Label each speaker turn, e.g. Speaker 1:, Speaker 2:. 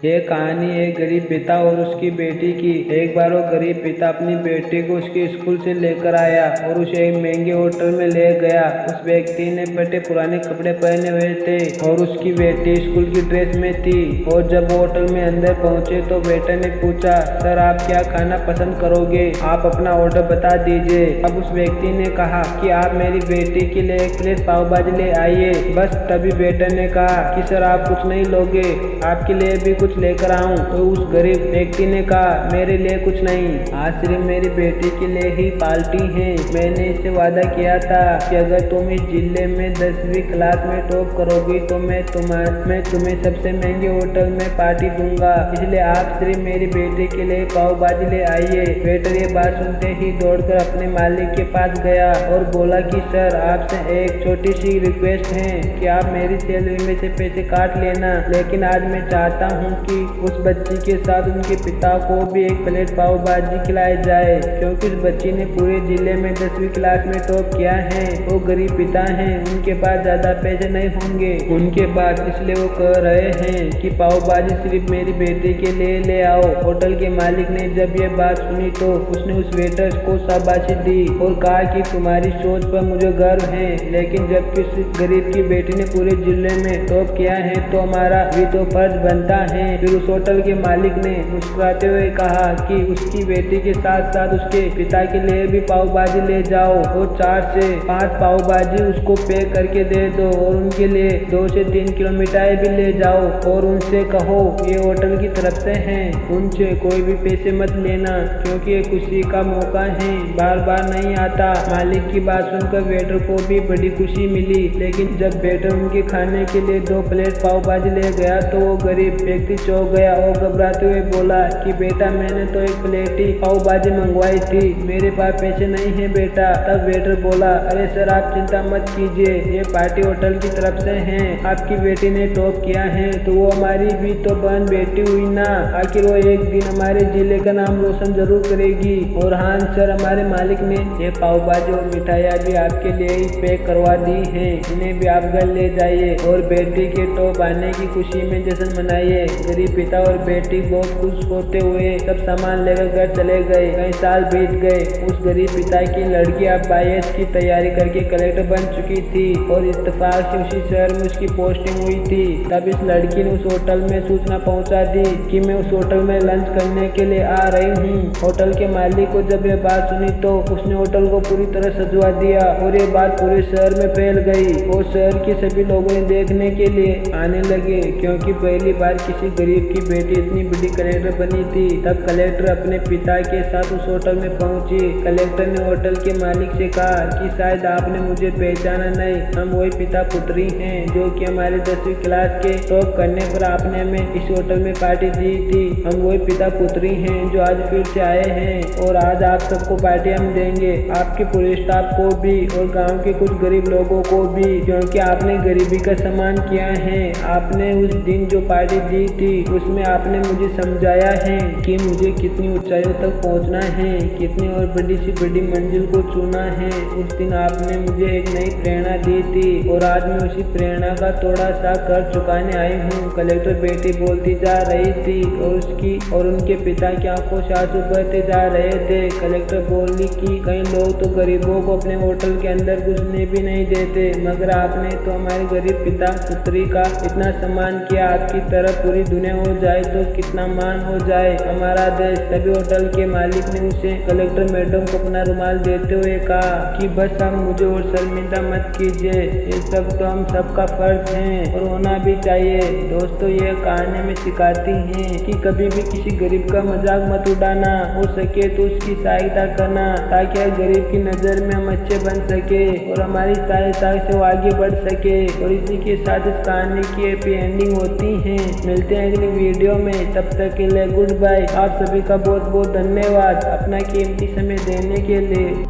Speaker 1: ये कहानी एक गरीब पिता और उसकी बेटी की। एक बार वो गरीब पिता अपनी बेटी को उसके स्कूल से लेकर आया और उसे एक महंगे होटल में ले गया। उस व्यक्ति ने फटे पुराने कपड़े पहने हुए थे और उसकी बेटी स्कूल की ड्रेस में थी। और जब वो होटल में अंदर पहुंचे तो वेटर ने पूछा, सर आप क्या खाना पसंद करोगे, आप अपना ऑर्डर बता दीजिए। अब उस व्यक्ति ने कहा कि आप मेरी बेटी के लिए एक प्लेट पाव भाजी ले आइए। बस तभी वेटर ने कहा कि सर आप कुछ नहीं लोगे, आपके लिए भी कुछ लेकर आऊं। तो उस गरीब व्यक्ति ने कहा, मेरे लिए कुछ नहीं, आज सिर्फ मेरी बेटी के लिए ही पार्टी है। मैंने इससे वादा किया था कि अगर तुम इस जिले में 10वीं क्लास में टॉप करोगी तो मैं तुम्हें सबसे महंगे होटल में पार्टी दूंगा, इसलिए आप सिर्फ मेरी बेटी के लिए पाव भाजी ले आइए। वेटर ये बात सुनते ही दौड़कर अपने मालिक के पास गया और बोला कि सर आपसे एक छोटी सी रिक्वेस्ट है कि आप मेरी सैलरी में से पैसे काट लेना, लेकिन आज मैं चाहता हूं कि उस बच्ची के साथ उनके पिता को भी एक प्लेट पाव भाजी खिलाई जाए, क्योंकि उस बच्ची ने पूरे जिले में 10वीं क्लास में टॉप किया है। वो गरीब पिता हैं, उनके पास ज्यादा पैसे नहीं होंगे उनके पास, इसलिए वो कह रहे हैं कि पाव भाजी सिर्फ मेरी बेटी के लिए ले आओ। होटल के मालिक ने जब ये बात सुनी तो उसने उस वेटर को शाबाशी दी और कहा कि तुम्हारी सोच पर मुझे गर्व है, लेकिन जबकि उस गरीब की बेटी ने पूरे जिले में टॉप किया है तो हमारा भी तो फर्ज बनता है। फिर उस होटल के मालिक ने मुस्कुराते हुए कहा कि उसकी बेटी के साथ साथ उसके पिता के लिए भी पाव भाजी ले जाओ और 4 से 5 पाव भाजी उसको पैक करके दे दो और उनके लिए 2 से 3 किलो मिठाई भी ले जाओ और उनसे कहो ये होटल की तरफ से हैं, उनसे कोई भी पैसे मत लेना, क्योंकि ये खुशी का मौका है, बार बार नहीं आता। मालिक की बात सुनकर वेटर को भी बड़ी खुशी मिली, लेकिन जब वेटर उनके खाने के लिए 2 प्लेट पाव भाजी ले गया तो वो गरीब व्यक्ति चौंक गया और घबराते हुए बोला कि बेटा मैंने तो एक प्लेट ही पाव भाजी मंगवाई थी, मेरे पास पैसे नहीं है बेटा। तब वेटर बोला, अरे सर आप चिंता मत कीजिए, ये पार्टी होटल की तरफ से है, आपकी बेटी ने टॉप किया है तो वो हमारी भी तो बहन बेटी हुई ना, आखिर वो एक दिन हमारे जिले का नाम रोशन जरूर करेगी। और हाँ सर हमारे मालिक ने ये पाव भाजी और मिठाइयाँ भी आपके लिए ही पैक करवा दी है, इन्हें भी आप घर ले जाइए और बेटी के टॉप आने की खुशी में जश्न मनाइए। गरीब पिता और बेटी बहुत खुश होते हुए सब सामान लेकर घर चले गए। कई साल बीत गए, उस गरीब पिता की लड़की अब IAS की तैयारी करके कलेक्टर बन चुकी थी और इत्तेफाक से उसी शहर में उसकी पोस्टिंग हुई थी। तब इस लड़की ने उस होटल में सूचना पहुंचा दी कि मैं उस होटल में लंच करने के लिए आ रही हूँ। होटल के मालिक को जब ये बात सुनी तो उसने होटल को पूरी तरह सजवा दिया और ये बात पूरे शहर में फैल गई और शहर के सभी लोगों ने देखने के लिए आने लगे, क्योंकि पहली बार किसी गरीब की बेटी इतनी बड़ी कलेक्टर बनी थी। तब कलेक्टर अपने पिता के साथ उस होटल में पहुंची। कलेक्टर ने होटल के मालिक से कहा कि शायद आपने मुझे पहचाना नहीं, हम वही पिता पुत्री हैं जो कि हमारे 10वीं क्लास के टॉप करने पर आपने हमें इस होटल में पार्टी दी थी। हम वही पिता पुत्री हैं जो आज फिर से आए हैं और आज आप सबको पार्टी हम देंगे, आपके पूरे स्टाफ को भी और गाँव के कुछ गरीब लोगों को भी, क्योंकि आपने गरीबी का सम्मान किया है। आपने उस दिन जो पार्टी दी थी उसमें आपने मुझे समझाया है कि मुझे कितनी ऊंचाइयों तक पहुंचना है, कितनी और बड़ी सी बड़ी मंजिल को चुना है। उस दिन आपने मुझे एक नई प्रेरणा दी थी और आज मैं उसी प्रेरणा का थोड़ा सा कर चुकाने आई हूँ। कलेक्टर बेटी बोलती जा रही थी और उसकी और उनके पिता की आंखों से आंसू बहते जा रहे थे। कलेक्टर बोली कि कई लोग तो गरीबों को अपने होटल के अंदर घुसने भी नहीं देते, मगर आपने तो हमारे गरीब पिता पुत्री का इतना सम्मान किया, आपकी तरफ पूरी दुनिया हो जाए तो कितना मान हो जाए हमारा देश। तभी होटल के मालिक ने उसे कलेक्टर मैडम को अपना रुमाल देते हुए कहा कि बस अब मुझे और शर्मिंदा मत कीजिए, ये सब तो हम सबका फर्ज है और होना भी चाहिए। दोस्तों ये कहानी में सिखाती हैं कि कभी भी किसी गरीब का मजाक मत उड़ाना, हो सके तो उसकी सहायता करना ताकि हर गरीब की नज़र में हम अच्छे बन सके और हमारी सहायता से वो आगे बढ़ सके। और इसी के साथ इस कहानी की हैप्पी एंडिंग होती है। मिलते हैं अगली वीडियो में, तब तक के लिए गुड बाय। आप सभी का बहुत बहुत धन्यवाद अपना कीमती समय देने के लिए।